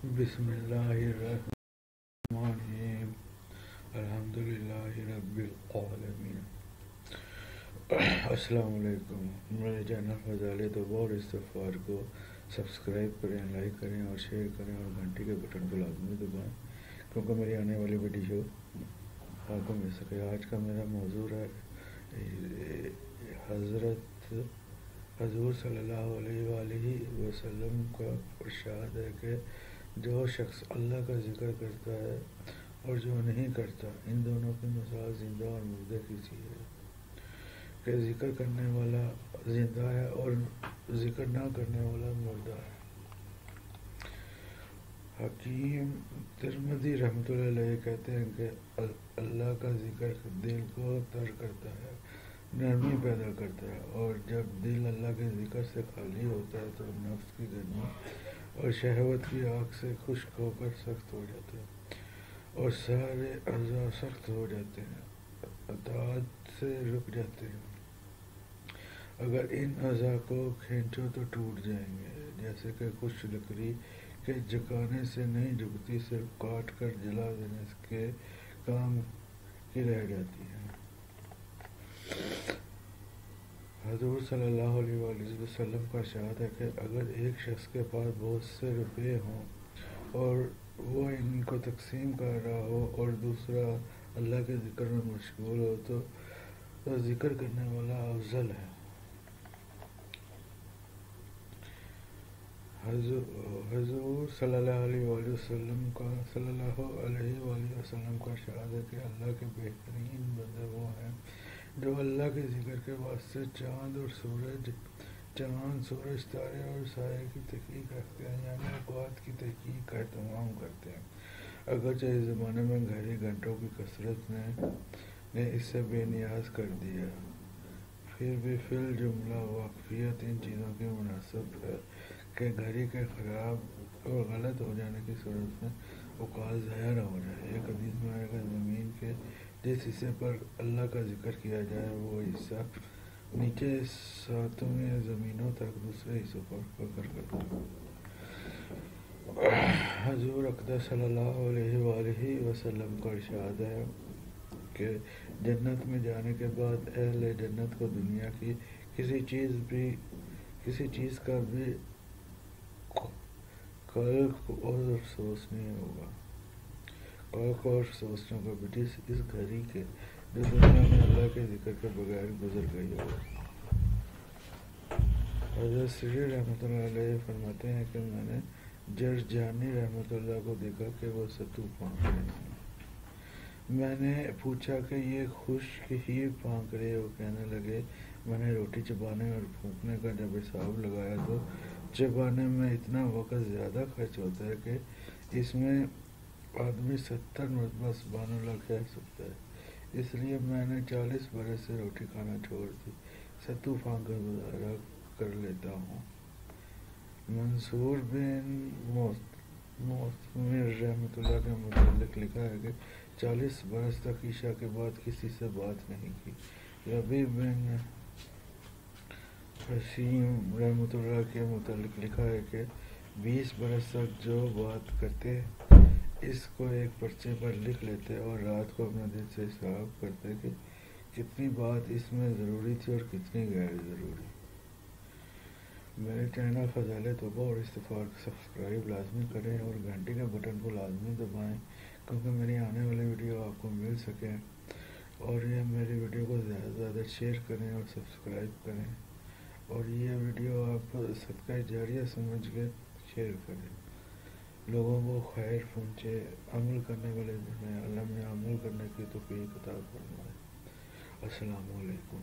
بسم اللہ الرحمن الرحیم الحمد للہ رب العالمین۔ السلام علیکم۔ میرے چینل فضائل توبہ اور استغفار کو سبسکرائب کریں، لائک کریں اور شیئر کریں اور گھنٹی کے بٹن کو لازمی دبائیں کیونکہ میری آنے والی ویڈیو آپ کو مل سکے۔ آج کا میرا موضوع ہے حضور صلی اللہ علیہ وآلہ وسلم کا ارشاد ہے کہ جو شخص اللہ کا ذکر کرتا ہے اور جو نہیں کرتا، ان دونوں کی مثال زندہ اور مردے کی سی ہے کہ ذکر کرنے والا زندہ ہے اور ذکر نہ کرنے والا مردہ ہے۔ حکیم ترمذی رحمۃ اللہ علیہ کہتے ہیں کہ اللہ کا ذکر دل کو تر کرتا ہے، نرمی پیدا کرتا ہے، اور جب دل اللہ کے ذکر سے خالی ہوتا ہے تو نفس کی گرمی اور شہوت کی آگ سے خشک ہو کر سخت ہو جاتا ہے اور سارے اعضاء سخت ہو جاتے ہیں، اطاعت سے رک جاتے ہیں۔ اگر ان اعضاء کو کھینچو تو ٹوٹ جائیں گے، جیسے کہ کچھ لکڑی کے جھکانے سے نہیں جھکتی، صرف کاٹ کر جلا دینے کے کام کی رہ جاتی ہے۔ حضور صلی اللہ علیہ وآلہ وسلم کا ارشاد ہے کہ اگر ایک شخص کے پاس بہت سے روپے ہوں اور وہ ان کو تقسیم کر رہا ہو اور دوسرا اللہ کے ذکر میں مشغول ہو تو ذکر کرنے والا افضل ہے۔ حضور صلی اللہ علیہ وآلہ وسلم کا ارشاد ہے کہ اللہ کے بہترین بندے وہ ہیں جو اللہ کے ذکر کے واسطے چاند، سورج، تارے اور سائے کی تحقیق رکھتے ہیں، یعنی اوقات کی تحقیق کا اہتمام کرتے ہیں۔ اگرچہ اس زمانے میں گھڑی گھنٹوں کی کثرت نے اس سے بے نیاز کر دیا، پھر بھی فی الجملہ واقفیت ان چیزوں کی مناسب ہے کہ گھڑی کے خراب اور غلط ہو جانے کی صورت میں اوقات ضائع نہ ہو جائے۔ ایک حدیث میں آئے گا زمین کے جس حصے پر اللہ کا ذکر کیا جائے وہ حصہ نیچے ساتویں زمینوں تک دوسرے حصوں پر فخر کرتا ہے۔ حضور اقدس صلی اللہ علیہ وآلہ وسلم کا ارشاد ہے کہ جنت میں جانے کے بعد اہل جنت کو دنیا کی کسی چیز کا بھی قلق اور افسوس نہیں ہوگا، جس اس گھڑی کے جو دنیا میں اللہ کے ذکر کے بغیر گزر گئی ہو۔ حضرت سری رحمۃ اللہ علیہ فرماتے ہیں کہ میں نے جرجانی رحمۃ اللہ کو دیکھا کہ وہ ستو پھونک رہے ہیں۔ میں نے پوچھا کہ یہ خشک ہی پھونک رہے ہو؟ کہنے لگے میں نے روٹی چبانے اور پھونکنے کا جب حساب لگایا تو چبانے میں اتنا وقت زیادہ خرچ ہوتا ہے کہ اس میں آدمی 70 مرتبہ سبحان اللہ کہہ سکتا ہے، اس لیے میں نے 40 برس سے روٹی کھانا چھوڑ دی، ستو پھونک کر گزارا کر لیتا ہوں۔ منصور بن معتمر رحمۃ اللہ کے متعلق لکھا ہے کہ 40 برس تک عشاء کے بعد کسی سے بات نہیں کی۔ ربیع بن حسیم رحمۃ اللہ کے متعلق لکھا ہے کہ 20 برس تک جو بات کرتے اس کو ایک پرچے پر لکھ لیتے اور رات کو اپنے دل سے حساب کرتے کہ کتنی بات اس میں ضروری تھی اور کتنی غیر ضروری۔ میرے چینل فضائل توبہ اور استغفار کو سبسکرائب لازمی کریں اور گھنٹی کے بٹن کو لازمی دبائیں کیونکہ میری آنے والی ویڈیو آپ کو مل سکے، اور یہ میری ویڈیو کو زیادہ سے زیادہ شیئر کریں اور سبسکرائب کریں، اور یہ ویڈیو آپ صدقہ جاریہ سمجھ کے شیئر کریں، لوگوں کو خیر پہنچے، عمل کرنے والے بنیں، اللہ میں عمل کرنے کی توفیق عطا فرمائے۔ السلام علیکم۔